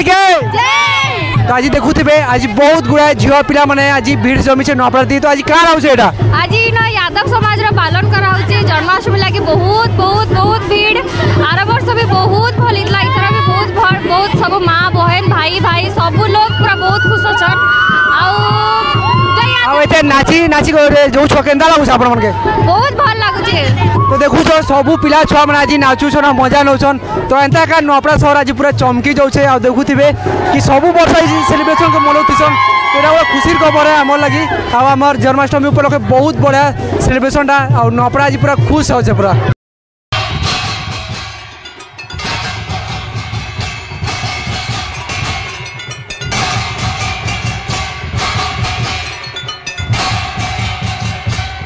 के तो आज देखुवे आज बहुत गुड़ाए झील पिला माने आज भीड़ जमी से नवरात्रि तो आज कहाँ रोचे एटा आज ना यादव समाज रो पालन करा होची जन्माष्टमी लागी बहुत बहुत बहुत भीड़ आर वर्ष भी बहुत भल इतला इथरा भी बहुत सब माँ बहन भाई भाई सब लोग पूरा बहुत खुश अछन आउ एते नाची नाची जो छ केंदा लागु आपण मन के बहुत भल लागु छे तो देखु छ सब पिला छ मन आज नाचु छ मजा नउछन तो एंता का नपड़ा शहर आज पूरा चमकी जाउ छे आ देखुथिबे कि सब वर्ष सेलिब्रेशन को मनौतिसन एटा बड़ा खुशी खबर है आमर लगी आमर जन्माष्टमी उपलक्षे बहुत बढ़िया सेलिब्रेशन टा नपड़ा आज पूरा खुश हो पूरा।